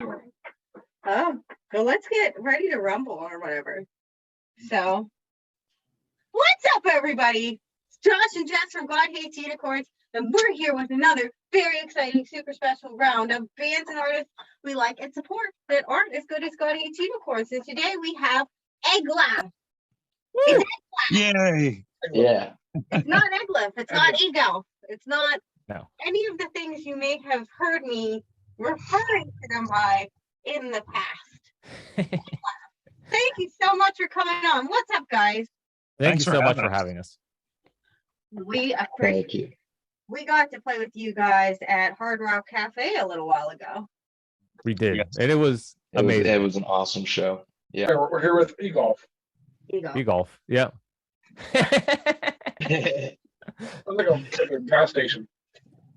Oh, so let's get ready to rumble or whatever. So, what's up, everybody? It's Josh and Jess from God Hates Unicorns, and we're here with another very exciting, super special round of bands and artists we like and support that aren't as good as God Hates Unicorns. And today we have Eglaf. It's Eglaf. Yay! Yeah. It's not Eglaf. It's not Eglaf. It's not any of the things you may have heard me referring to them by in the past. Thank you so much for coming on. What's up, guys? Thanks so much for having us. We Thank you. We got to play with you guys at Hard Rock Cafe a little while ago. We did, and it was amazing. It was an awesome show. Yeah, we're here with Eglaf. Eglaf, yeah. Like a gas station.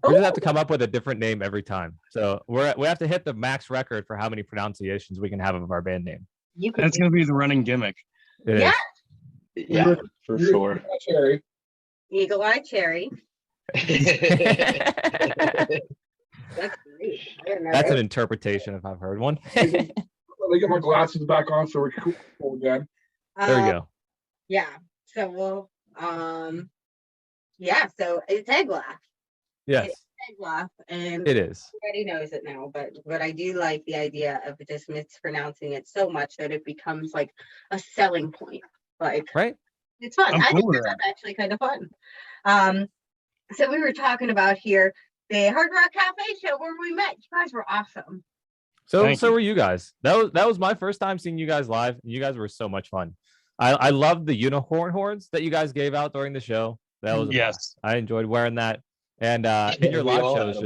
We just have to come up with a different name every time. So we have to hit the max record for how many pronunciations we can have of our band name. That's going to be the running gimmick. Yeah. Yeah, for sure. Cherry. Eagle Eye Cherry. That's great. That's an interpretation if I've heard one. Let me get my glasses back on so we're cool again. There we go. Yeah. So we'll so it's Eglaf. Yes. It's Eglaf, and it is. Everybody knows it now, but I do like the idea of just mispronouncing it so much that it becomes like a selling point. Like, right? It's fun. I think that's actually kind of fun. So we were talking about here the Hard Rock Cafe show where we met. You guys were awesome. So were you guys. That was my first time seeing you guys live. You guys were so much fun. I loved the unicorn horns that you guys gave out during the show. That was blast. I enjoyed wearing that. And in your live shows,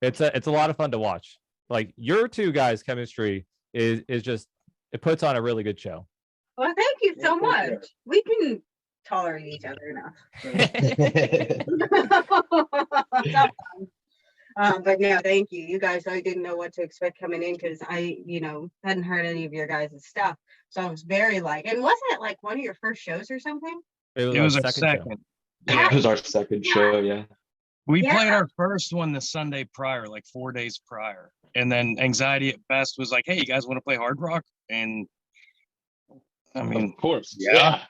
it's a lot of fun to watch. Like your two guys' chemistry is just, it puts on a really good show. Well, thank you so much. We can tolerate each other enough. But no, thank you. You guys, I didn't know what to expect coming in because I, hadn't heard any of your guys' stuff. So I was very and wasn't it like one of your first shows or something? It was our second. Yeah, it was our second show, yeah. We played our first one the Sunday prior, like 4 days prior. And then Anxiety at Best was like, hey, you guys want to play Hard Rock? And I mean, of course. Yeah.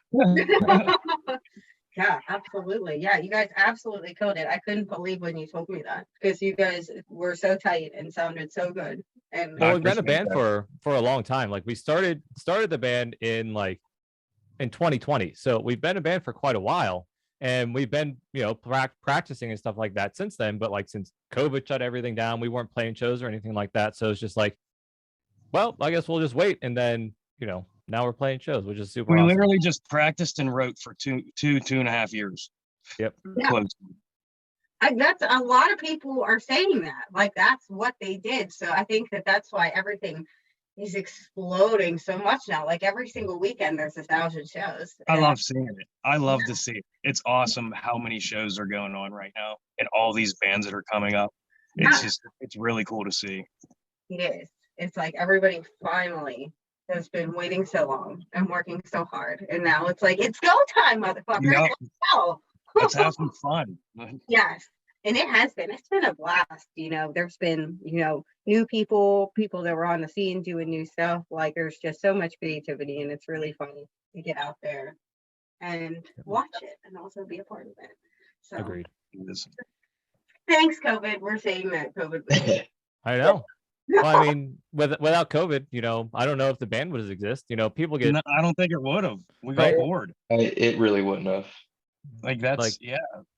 Yeah, absolutely. Yeah, you guys absolutely killed it. I couldn't believe when you told me that because you guys were so tight and sounded so good. And we've been a band for a long time. Like we started the band in 2020. So we've been a band for quite a while. And we've been, practicing and stuff like that since then. But since COVID shut everything down, we weren't playing shows or anything like that. So it's just well, I guess we'll just wait. And then, now we're playing shows, which is super awesome. We literally just practiced and wrote for two and a half years. Yep. Yeah. That's a lot of people are saying that. That's what they did. So I think that's why everything is exploding so much now. Every single weekend there's 1,000 shows. I love seeing it. I love to see it. It's awesome how many shows are going on right now and all these bands that are coming up. It's really cool to see. It is. It's like everybody finally has been waiting so long and working so hard. And now it's it's go time, motherfucker. Yep. Let's have some fun. Yes. And it has been. It's been a blast. There's been, new people that were on the scene doing new stuff. There's just so much creativity, and it's really fun to get out there and watch it and also be a part of it. So agreed. Thanks, COVID. We're saying that COVID. I know. Well, I mean, without COVID, I don't know if the band would exist. People get. No, I don't think it would have. We got bored. It really wouldn't have.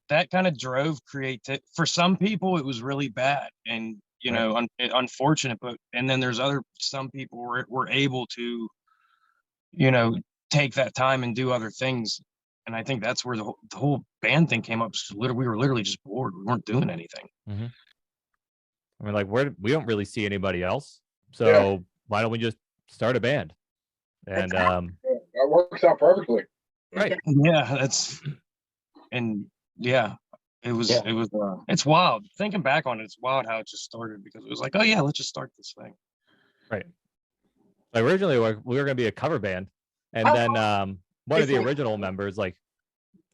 That kind of drove creativity. For some people, it was really bad and unfortunate. But and then there's some people were able to, take that time and do other things. And I think that's where the whole band thing came up. We were literally just bored. We weren't doing anything. Mm-hmm. I mean, we don't really see anybody else. So why don't we just start a band? And that works out perfectly. Right. Yeah, it's wild. Thinking back on it, it's wild how it just started because it was oh yeah, let's just start this thing. Right. Originally, we were going to be a cover band. And then one of the original members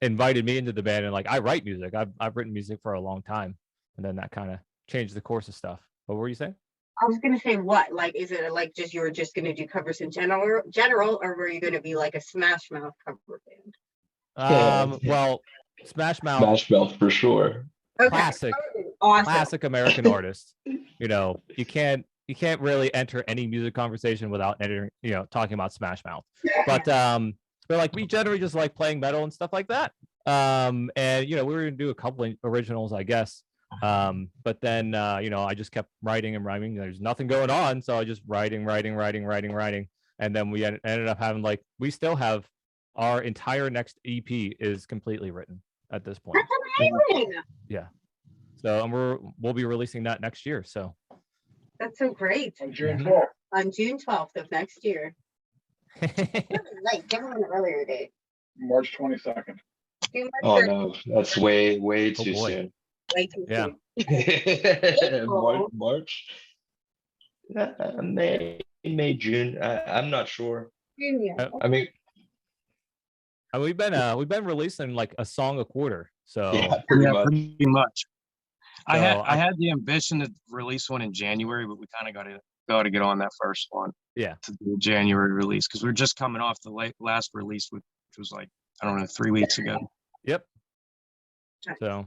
invited me into the band and I write music. I've written music for a long time. And then that kind of changed the course of stuff. What were you saying? I was gonna say what? Like, is it like just you're just gonna do covers in general, or were you gonna be like a Smash Mouth cover band? Well, Smash Mouth, Smash Mouth for sure. Okay, classic, awesome. classic American artist. You know, you can't really enter any music conversation without entering, talking about Smash Mouth. But like we generally just like playing metal and stuff like that. And we were gonna do a couple of originals, I guess. But then I just kept writing and rhyming. There's nothing going on, so I just writing, and then we ended up having we still have our entire next EP is completely written at this point. That's amazing. Yeah. So and we'll be releasing that next year. So that's so great. On June 12th. On June 12th of next year. Like, give them an earlier date. March 22nd. Oh no, that's way too soon. Way too soon. March. May, June. I'm not sure. I mean, we've been releasing like a song a quarter. So yeah, pretty much. So I had the ambition to release one in January, but we kind of got to get on that first one. Yeah. To do a January release because we're just coming off the last release, which was like, I don't know, 3 weeks ago. Yep. So,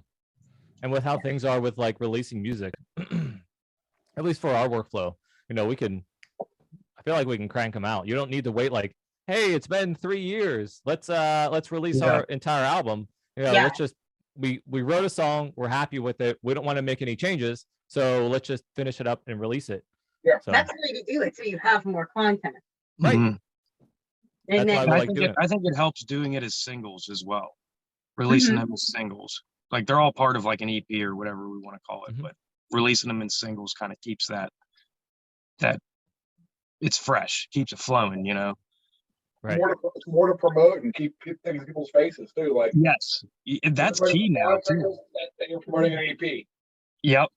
and with how things are with like releasing music, at least for our workflow, I feel like we can crank them out. You don't need to wait like, hey, it's been 3 years. Let's release our entire album. Let's just we wrote a song, we're happy with it. We don't want to make any changes, so let's just finish it up and release it. Yeah, so that's the way to do it. So you have more content. Right. Mm-hmm. And then I think it helps doing it as singles as well. Releasing them as singles, like they're all part of like an EP or whatever we want to call it, but releasing them in singles kind of keeps that it's fresh, keeps it flowing, Right. It's more to promote and keep things in people's faces too. Like, yes, that's key now too. That you're promoting an EP. Yep,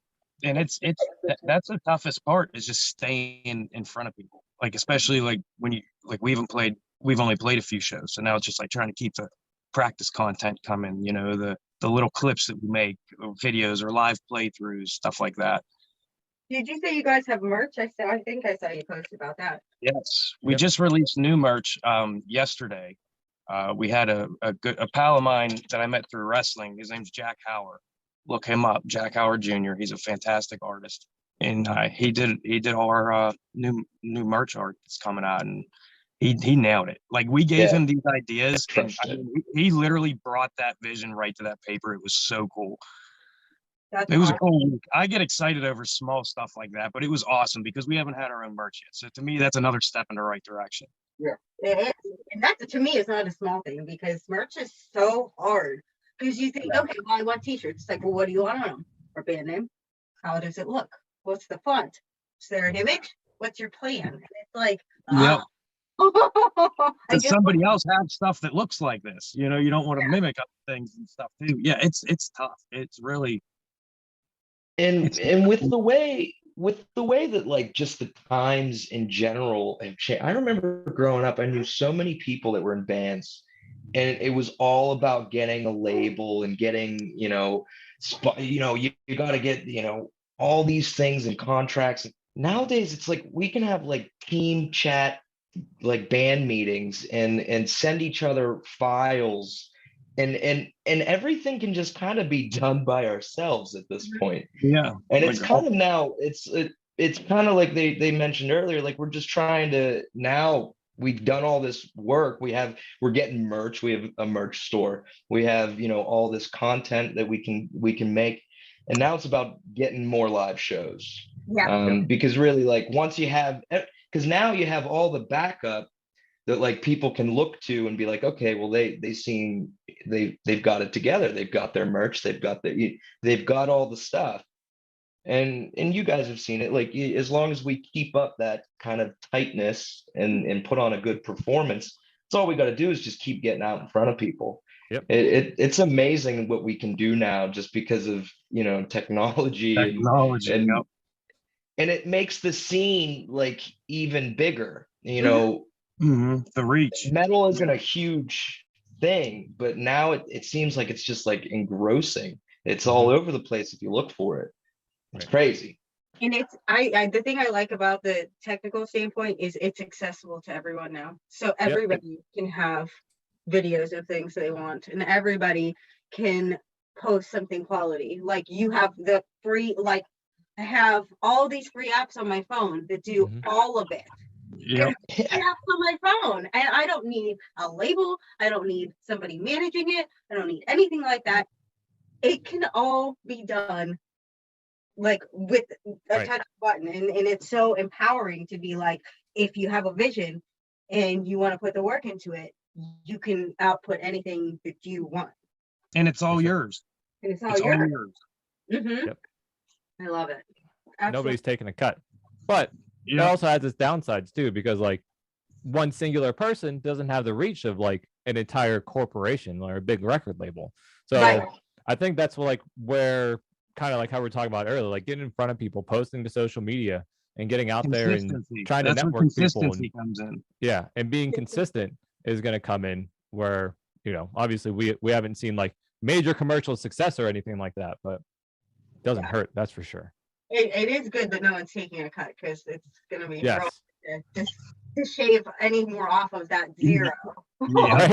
and that's the toughest part is just staying in front of people. Like especially like when we've only played a few shows, so now it's just like trying to keep the practice content coming. The little clips that we make, or videos or live playthroughs, stuff like that. Did you say you guys have merch? I think I saw you post about that. Yes, we just released new merch yesterday. We had a pal of mine that I met through wrestling. His name's Jack Howard. Look him up, Jack Howard Jr. He's a fantastic artist, and he did all our new merch art that's coming out, and he nailed it. Like we gave him these ideas, and he literally brought that vision right to that paper. It was so cool. It was a cool week. I get excited over small stuff like that, but it was awesome because we haven't had our own merch yet. So to me, that's another step in the right direction. Yeah, it is, and that to me is not a small thing because merch is so hard. Because you think, okay, well, I want T-shirts. It's like, well, what do you want on them? Or band name? How does it look? What's the font? Is there an image? What's your plan? And it's like, Does somebody else have stuff that looks like this? You don't want to mimic other things and stuff too. Yeah, it's tough. It's really. And with the way that like just the times in general have changed. I remember growing up, I knew so many people that were in bands, and it was all about getting a label and getting, you got to get, all these things and contracts. Nowadays, it's like we can have like team chat, like band meetings, and send each other files. And everything can just kind of be done by ourselves at this point. Yeah. And it's kind of now it's kind of like they mentioned earlier, like we're just trying to, now we've done all this work. We're getting merch. We have a merch store. We have, all this content that we can make. And now it's about getting more live shows. Yeah. Because really, like once you have, because now you have all the backup that like people can look to and be like, okay, well they've got it together. They've got their merch. They've got all the stuff. And you guys have seen it. Like as long as we keep up that kind of tightness and put on a good performance, that's all we got to do is just keep getting out in front of people. Yep. It's amazing what we can do now just because of technology. And it makes the scene like even bigger. The reach. Metal isn't a huge thing, but now it seems like it's just like engrossing. It's all over the place if you look for it. It's crazy. And I the thing I like about the technical standpoint is it's accessible to everyone now. So everybody can have videos of things they want, and everybody can post something quality. Like you have the free, like I have all these free apps on my phone that do all of it. Yep. Apps on my phone, and I don't need a label. I don't need somebody managing it. I don't need anything like that. It can all be done like with a touch button, and it's so empowering to be like, if you have a vision and you want to put the work into it, you can output anything that you want, And it's all yours. and it's all It's all yours. yours. Yep. I love it. Absolutely. Nobody's taking a cut, but it Yeah. also has its downsides too, because like one singular person doesn't have the reach of like an entire corporation or a big record label. So Right. I think that's like where kind of like how we're talking about earlier, like getting in front of people, posting to social media, and getting out there and Consistency. trying to That's where network people. consistency And, comes in. yeah, and being consistent is going to come in where, you know, obviously we haven't seen like major commercial success or anything like that, but it doesn't hurt, that's for sure. It is good that no one's taking a cut, because it's going to be Yes. rough to shave any more off of that zero. Yeah.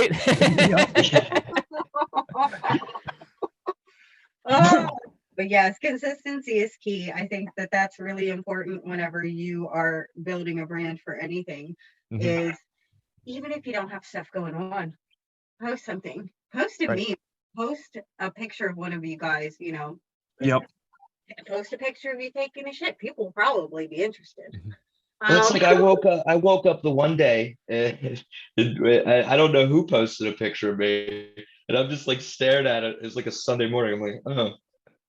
Right. But yes, consistency is key. I think that that's really important whenever you are building a brand for anything. Is even if you don't have stuff going on, post something. Post a meme. Post a picture of one of you guys. You know. Yep. Post a picture of you taking a shit. People will probably be interested. It's like I woke up the one day, and I don't know who posted a picture of me, and I'm just like staring at it. It's like a Sunday morning. I'm like, oh,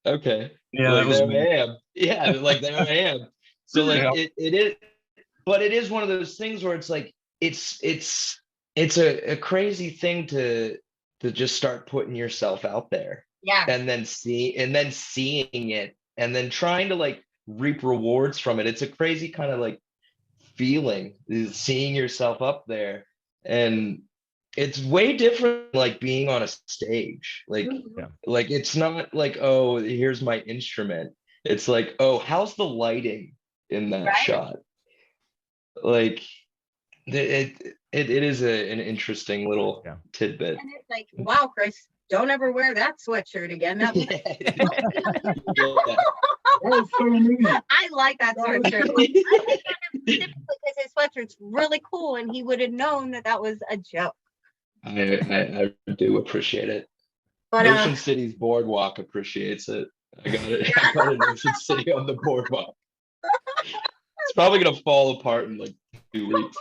okay. Yeah, like, that was there me. I am. Yeah, like there I am. So like it is, but it is one of those things where it's like it's a crazy thing to just start putting yourself out there. Yeah. And then seeing it, and then trying to like reap rewards from it. It's a crazy kind of like feeling, is seeing yourself up there, and it's way different like being on a stage. Like like it's not like, oh, here's my instrument. It's like, oh, how's the lighting in that shot? Like it is an interesting little tidbit. And it's like, wow, Chris, don't ever wear that sweatshirt again. That That's so neat. I like that sweatshirt. I think because his sweatshirt's really cool, and he would have known that that was a joke. I do appreciate it. But Ocean City's boardwalk appreciates it. I got it. I got an Ocean City on the boardwalk. It's probably gonna fall apart in like 2 weeks.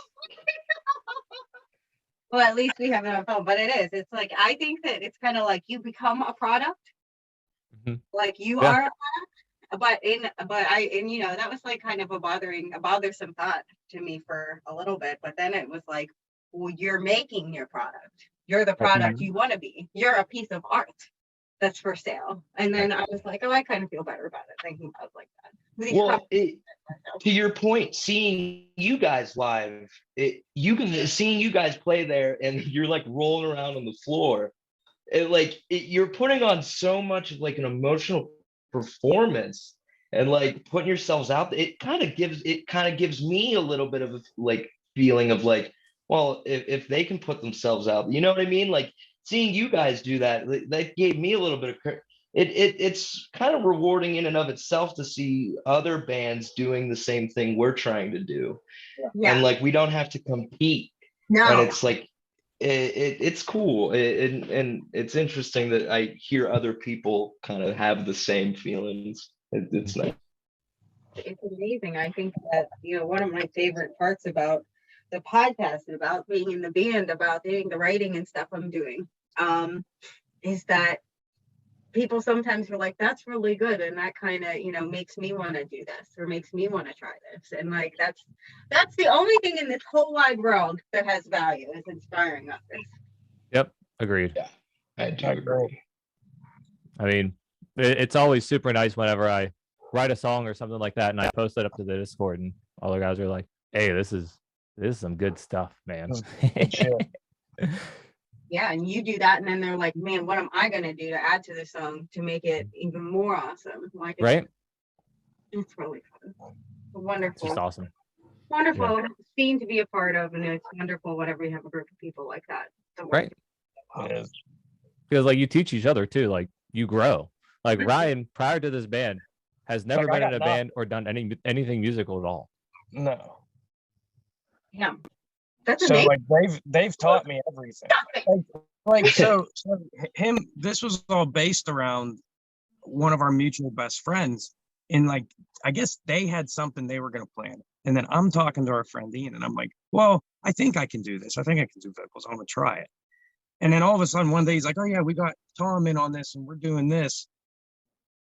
Well, at least we have it on phone. But it is. It's like, I think that it's kind of like you become a product. Like you are a product. But you know, that was like kind of a bothersome thought to me for a little bit. But then it was like, well, you're making your product. You're the product you want to be. You're a piece of art that's for sale. And then I was like, oh, I kind of feel better about it thinking about it like that. Well, to your point, seeing you guys live, seeing you guys play there, and you're like rolling around on the floor. You're putting on so much of like an emotional performance, and like putting yourselves out. It kind of gives me a little bit of a like feeling of like, well, if they can put themselves out, you know what I mean? Like seeing you guys do that, that gave me a little bit of it's kind of rewarding in and of itself to see other bands doing the same thing we're trying to do. And like we don't have to compete. And it's like it's cool, and it's interesting that I hear other people kind of have the same feelings. It's nice. It's amazing. I think that, you know, one of my favorite parts about the podcast and about being in the band, about doing the writing and stuff I'm doing, is that people sometimes were like, that's really good, and that kind of, you know, makes me want to do this, or makes me want to try this. And like that's the only thing in this whole wide world that has value, is inspiring others. Yep, agreed. Yeah, I do agree. I mean, it's always super nice whenever I write a song or something like that and I post it up to the Discord, and all the guys are like, hey, this is some good stuff, man. Yeah, and you do that, and then they're like, man, what am I going to do to add to the song to make it even more awesome? Like, right? It's really fun. It's Wonderful. just awesome. Wonderful scene to be a part of, and it's wonderful whenever you have a group of people like that. to work Right. It is. Because like you teach each other too, like you grow. Like Mhm. Ryan, prior to this band, has never Like, I been in got a band or done anything musical at all. No. Yeah, that's So amazing. like they've taught me everything. So him, this was all based around one of our mutual best friends. And like, I guess they had something they were going to plan. And then I'm talking to our friend Ian and I'm like, well, I think I can do this. I think I can do vocals. I'm going to try it. And then all of a sudden one day he's like, oh yeah, we got Tom in on this and we're doing this.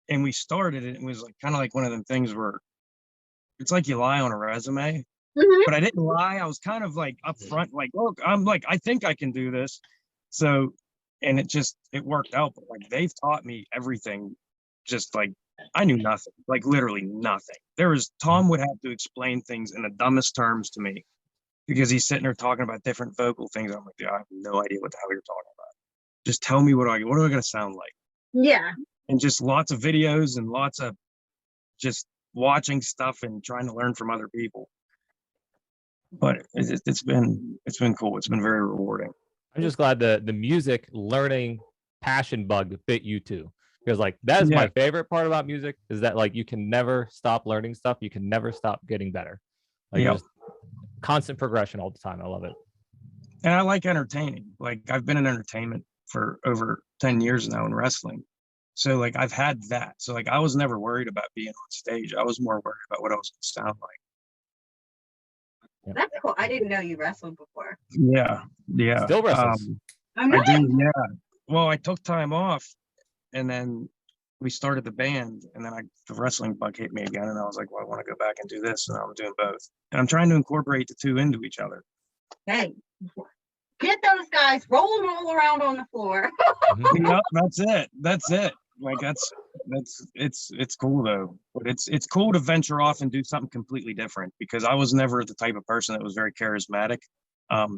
And we started it. It was like kind of like one of them things where it's like you lie on a resume, Mhm. but I didn't lie. I was kind of like upfront, like, look, I'm like, I think I can do this. So, and it worked out. But like they've taught me everything. Just like I knew nothing, like literally nothing. Tom would have to explain things in the dumbest terms to me because he's sitting there talking about different vocal things. I'm like, yeah, I have no idea what the hell you're talking about. Just tell me what am I going to sound like? Yeah, And just lots of videos and lots of just watching stuff and trying to learn from other people. But it's been cool. It's been very rewarding. I'm just glad the music learning passion bug bit you too. Because like that is Yeah. my favorite part about music is that like you can never stop learning stuff. You can never stop getting better. Like Yep. just constant progression all the time. I love it. And I like entertaining. Like I've been in entertainment for over 10 years now in wrestling. So like I've had that. So like I was never worried about being on stage. I was more worried about what I was going to sound like. that's cool. I didn't know you wrestled before. Yeah. Yeah. Still wrestles. I'm I not. do. Yeah. Well, I took time off and then we started the band and then the wrestling bug hit me again. And I was like, well, I want to go back and do this. And I'm doing both. And I'm trying to incorporate the two into each other. Hey, get those guys, roll them all around on the floor. Mhm. Yep, that's it. That's it. Like it's cool though. But it's cool to venture off and do something completely different because I was never the type of person that was very charismatic. I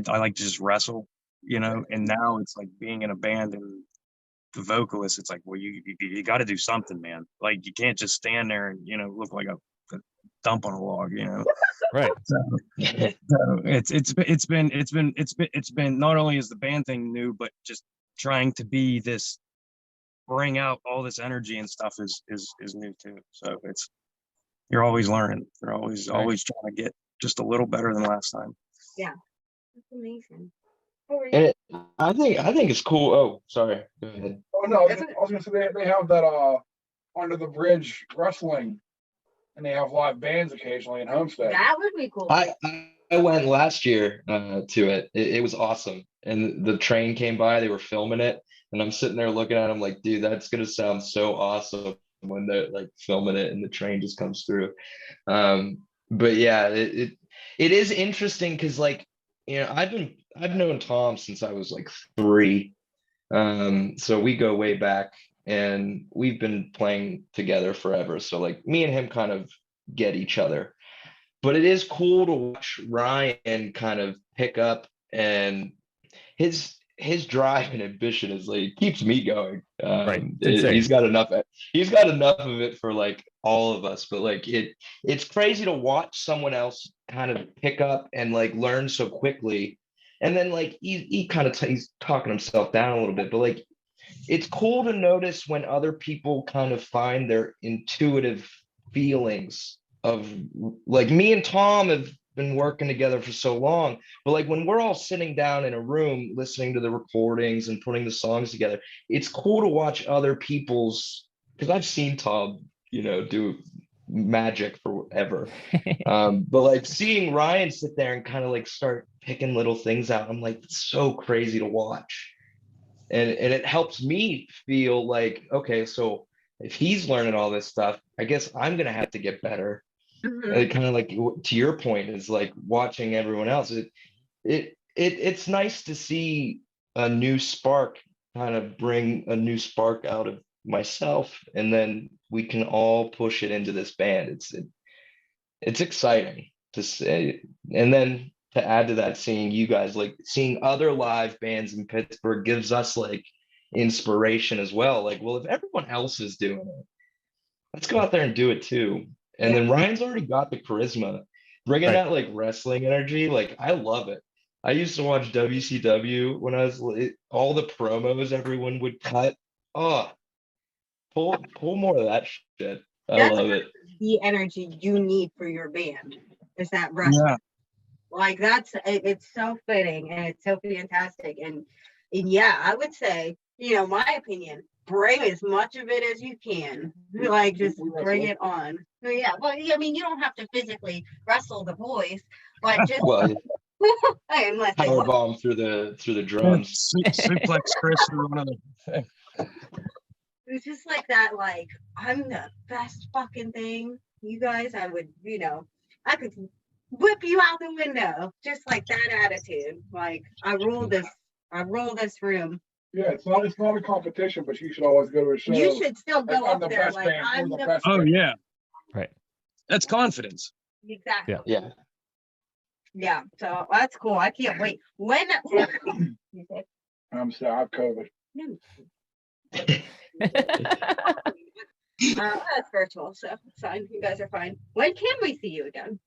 like to just wrestle, and now it's like being in a band and the vocalist, it's like, well, you got to do something, man. Like you can't just stand there and look like a dump on a log, Right. So it's been not only is the band thing new, but just trying to be this, bring out all this energy and stuff is new too. So you're always learning. You're always trying to get just a little better than last time. Yeah, that's amazing. And I think it's cool. Oh, sorry. Go ahead. Oh no, I was gonna say they have that under the bridge wrestling, and they have live bands occasionally in Homestead. That would be cool. I went last year to it. It was awesome. And the train came by, they were filming it, and I'm sitting there looking at them like, dude, that's gonna sound so awesome when they're like filming it and the train just comes through. But yeah, it is interesting because like, I've known Tom since I was like 3. So we go way back and we've been playing together forever. So like me and him kind of get each other. But it is cool to watch Ryan kind of pick up, and his drive and ambition is like, it keeps me going. Right. It's insane. He's got enough of it for like all of us, but like it's crazy to watch someone else kind of pick up and like learn so quickly. And then like he kind of he's talking himself down a little bit, but like it's cool to notice when other people kind of find their intuitive feelings of, like, me and Tom have been working together for so long, but like when we're all sitting down in a room listening to the recordings and putting the songs together, it's cool to watch other people's, because I've seen Tom do magic forever. But like seeing Ryan sit there and kind of like start picking little things out, I'm like, it's so crazy to watch. And it helps me feel like, okay, so if he's learning all this stuff, I guess I'm gonna have to get better. Mhm. And kind of like to your point is like watching everyone else. It's nice to see a new spark kind of bring a new spark out of myself, and then we can all push it into this band. It's exciting to say. And then to add to that, seeing you guys, like seeing other live bands in Pittsburgh gives us like inspiration as well. Like, well, if everyone else is doing it, let's go out there and do it too. And then Ryan's already got the charisma, bringing Right. that like wrestling energy. Like I love it. I used to watch WCW when I was all the promos everyone would cut. Oh, pull more of that shit. I That's love it. the energy you need for your band. Is that wrestling? Yeah. Like it's so fitting and it's so fantastic. And yeah, I would say, my opinion, bring as much of it as you can. Like just bring it on. So, yeah, well, I mean, you don't have to physically wrestle the boys, but just Well, unless they power want. bomb through the drums. Suplex Chris through one of the. It's just like that, like, I'm the best fucking thing. You guys, I would, I could whip you out the window. Just like that attitude. Like, I rule this room. Yeah, it's not a competition, but you should always go to a show. You should still like, go I'm up the there best like band. I'm We're the the best Oh band. yeah, Right. that's confidence. exactly. Yeah. Yeah, so that's cool. I can't wait. When you said, I'm sorry, I have COVID. no. That's virtual, so it's fine. You guys are fine. When can we see you again?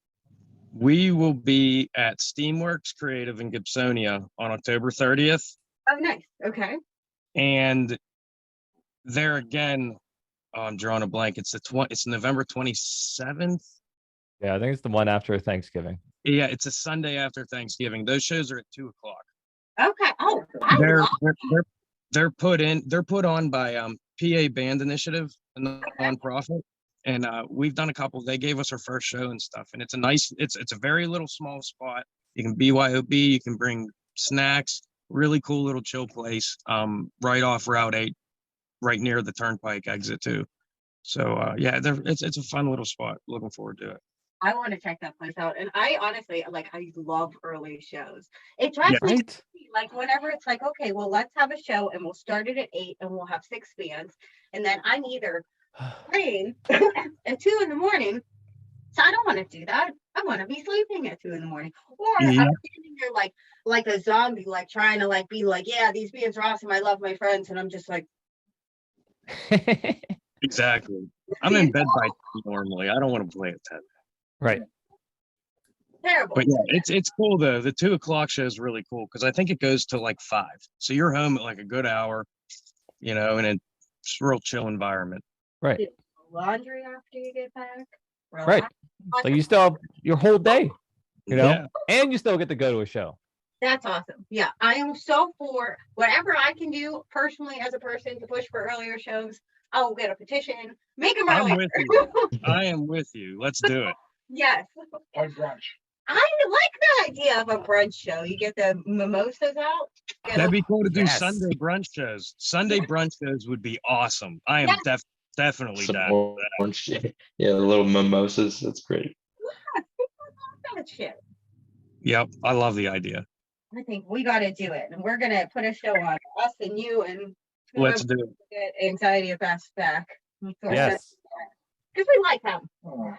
We will be at Steamworks Creative in Gibsonia on October 30th. Oh, nice. Okay. And there again, I'm drawing a blank. It's November 27th. Yeah, I think it's the one after Thanksgiving. Yeah, it's a Sunday after Thanksgiving. Those shows are at 2:00. Okay. Oh, I They're love they're put on by PA Band Initiative, a nonprofit, and we've done a couple. They gave us our first show and stuff, and it's a very little small spot. You can BYOB, you can bring snacks, really cool little chill place, right off Route 8, right near the Turnpike exit too. So yeah, it's a fun little spot. Looking forward to it. I want to check that place out. And I honestly, I love early shows. It drives me Right. crazy. Like whenever it's like, okay, well, let's have a show and we'll start it at 8 and we'll have 6 bands. And then I'm either train at 2 in the morning. So I don't want to do that. I want to be sleeping at 2 in the morning. Or I'm Yeah. standing there like a zombie, like trying to like be like, yeah, these bands are awesome. I love my friends. And I'm just like, Exactly. I'm in bed by 10 normally. I don't want to play at 10. Right. terrible. But yeah, it's cool though. The 2:00 show is really cool because I think it goes to like 5. So you're home at like a good hour, and it's a real chill environment. Right. Laundry after you get back. Right. So you still have your whole day, Yeah. and you still get to go to a show. That's awesome. Yeah, I am so for whatever I can do personally as a person to push for earlier shows. I will get a petition, make them I'm earlier. with you. I am with you. Let's do it. Yes, Like brunch. I like the idea of a brunch show. You get the mimosas out. get That'd a- be cool to do Yes. Sunday brunch shows. Sunday brunch shows would be awesome. I am Yes. definitely Some down. orange, yeah, the little mimosas. That's great. that shit. Yep, I love the idea. I think we got to do it, and we're gonna put a show on us and you and Let's do it. get anxiety of fast back. Yes. because we like them. Oh,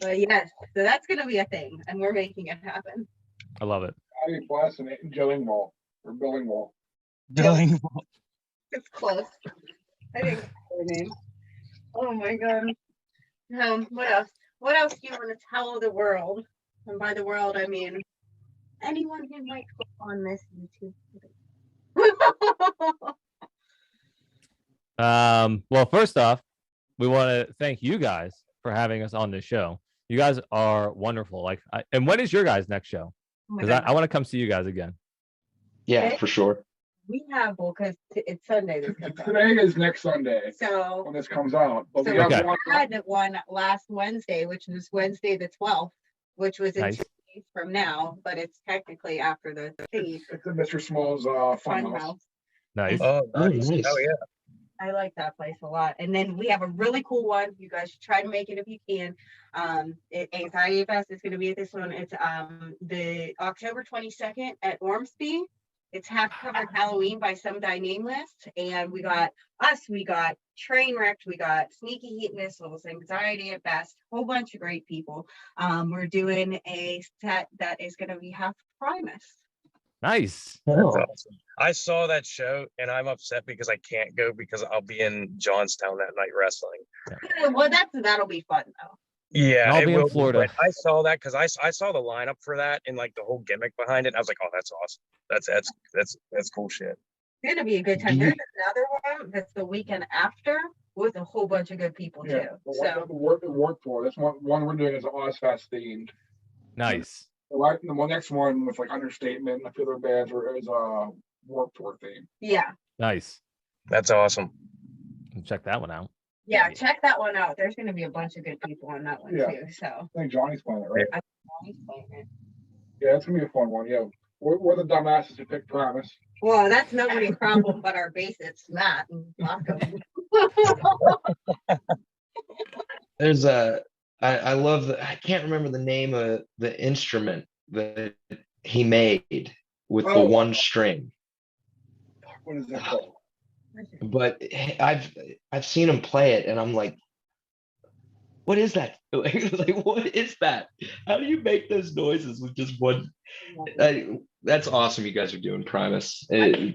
But yes, so that's gonna be a thing, and we're making it happen. I love it. I eat blast and Jilling Mall or Billing Mall. Billing. It's close. I think that's her name. Oh my god. What else? What else do you want to tell the world? And by the world, I mean anyone who might click on this YouTube. Well, first off, we want to thank you guys for having us on this show. You guys are wonderful. And when is your guys' next show? Oh my Because God. I want to come see you guys again. Yeah, Okay. for sure. We have, well, because it's Sunday this comes out. Today is next Sunday So when this comes out. But So we have Okay. one. I had one last Wednesday, which was Wednesday the 12th, which was in Nice. 2 days from now, but it's technically after the thingy. It's in Mr. Small's fun house. Funhouse. Nice. Oh, nice. nice. Oh, yeah. I like that place a lot. And then we have a really cool one. You guys should try to make it if you can. Anxiety Fest is going to be at this one. It's the October 22nd at Ormsby. It's half covered Halloween by Some Die Nameless. And we got us, we got Trainwrecked, we got Sneaky Heat Missiles, Anxiety at Best, a whole bunch of great people. We're doing a set that is going to be half Primus. Nice. That's Oh, awesome. I saw that show and I'm upset because I can't go because I'll be in Johnstown that night wrestling. Well, that'll be fun though. Yeah, And I'll it be in will Florida. but I saw that because I saw the lineup for that and like the whole gimmick behind it. And I was like, oh, that's awesome. That's cool shit. It's gonna be a good time. There's another one that's the weekend after with a whole bunch of good people too. Yeah, the work for this one we're doing is Ozfest themed. Nice. The next one with like Understatement and a few other bands is Warped Tour theme. Yeah. Nice. That's awesome. Check that one out. Yeah, check that one out. There's gonna be a bunch of good people on that one too. So I think Johnny's playing it, right? Johnny's playing it. Yeah, it's gonna be a fun one. Yeah, we're the dumbasses who picked Promise. Well, that's nobody's problem but our bassist, Matt and Marco. there's I love I can't remember the name of the instrument that he made with the one string, What is that called? but I've seen him play it and I'm like, what is that? Like, what is that? How do you make those noises with just one? That's awesome. You guys are doing Primus. Did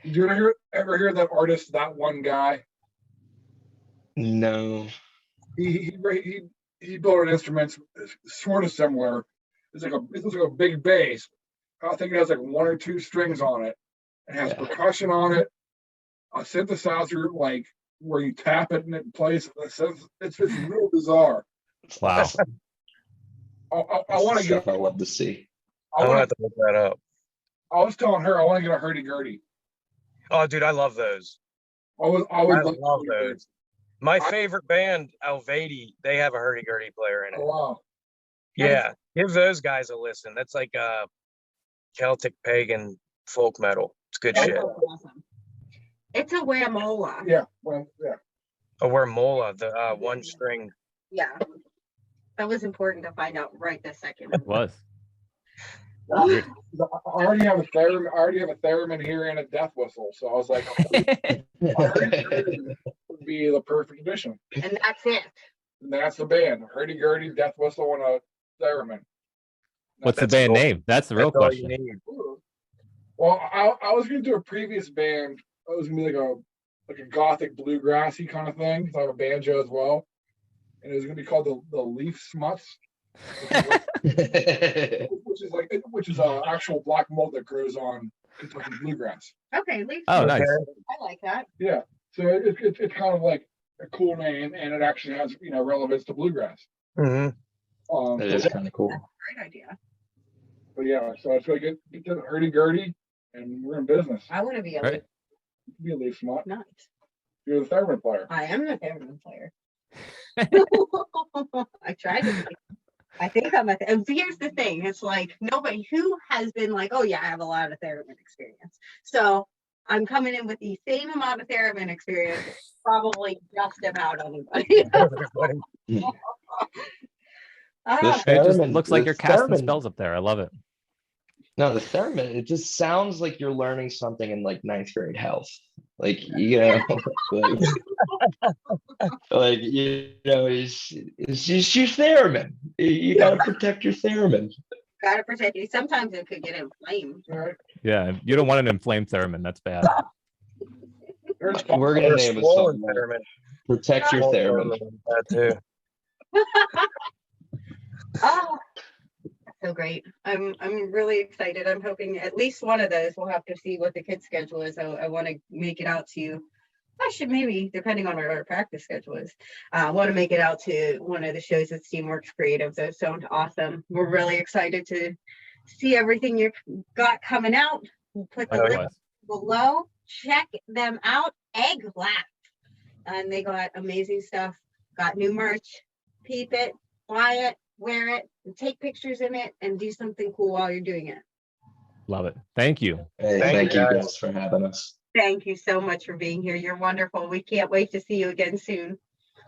you ever hear that artist, that one guy? No. He built an instrument sort of similar. It's like a big bass. I think it has like one or two strings on it. It has percussion on it, a synthesizer like where you tap it and it plays. It's real bizarre. Wow. I want to get. I love to see. I'm gonna have to look that up. I was telling her I want to get a hurdy-gurdy. Oh, dude, I love those. I would I love love those. My favorite band, Alvady, they have a hurdy-gurdy player in it. Oh, wow. Yeah, give those guys a listen. That's like Celtic pagan folk metal. It's good That's shit. awesome. It's a whamola. Yeah. Well, yeah. Oh, we're Mola, the one string. Yeah. That was important to find out right this second. It was. I already have a theremin here and a death whistle, so I was like, would be the perfect addition. And that's it. And that's the band: hurdy-gurdy, death whistle, and a theremin. What's the That's band cool. name? That's the real That's all you question. need. Well, I was gonna do a previous band. It was gonna be like a gothic bluegrassy kind of thing. So I have a banjo as well, and it was gonna be called the Leaf Smuts, which is actual black mold that grows on Kentucky bluegrass. Okay, Leaf. Oh, nice. I like that. Yeah, so it's kind of like a cool name, and it actually has relevance to bluegrass. Mm-hmm. That is kind of cool. Great idea. But yeah, so it's gonna get to the hurdy-gurdy, and we're in business. I want to be a Right. Be a Leaf Smut. Nice. You're the theremin player. I am the theremin player. I tried to be. I think I'm and here's the thing. It's like nobody who has been like, oh yeah, I have a lot of theremin experience. So I'm coming in with the same amount of theremin experience, probably just about anybody. It just Theremin- looks like the you're casting theremin- spells up there. I love it. No, the theremin, it just sounds like you're learning something in like ninth grade health. Like, it's just your theremin. You gotta protect your theremin. Gotta protect you. Sometimes it could get inflamed. All right. Yeah, you don't want an inflamed theremin. That's bad. We're gonna name it something like theremin. Protect your theremin. That too. Oh, so great. I'm really excited. I'm hoping at least one of those. We'll have to see what the kids' schedule is. I want to make it out to. I should maybe, depending on what our practice schedule is, I want to make it out to one of the shows at Steamworks Creative. Those sound awesome. We're really excited to see everything you've got coming out. We'll put the link below. Check them out. Eglaf. And they got amazing stuff. Got new merch. Peep it, buy it, wear it, and take pictures in it, and do something cool while you're doing it. Love it. Thank you. Hey, thank you guys for having us. Thank you so much for being here. You're wonderful. We can't wait to see you again soon.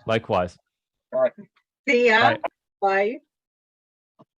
Likewise. All right. See ya. Bye. Bye.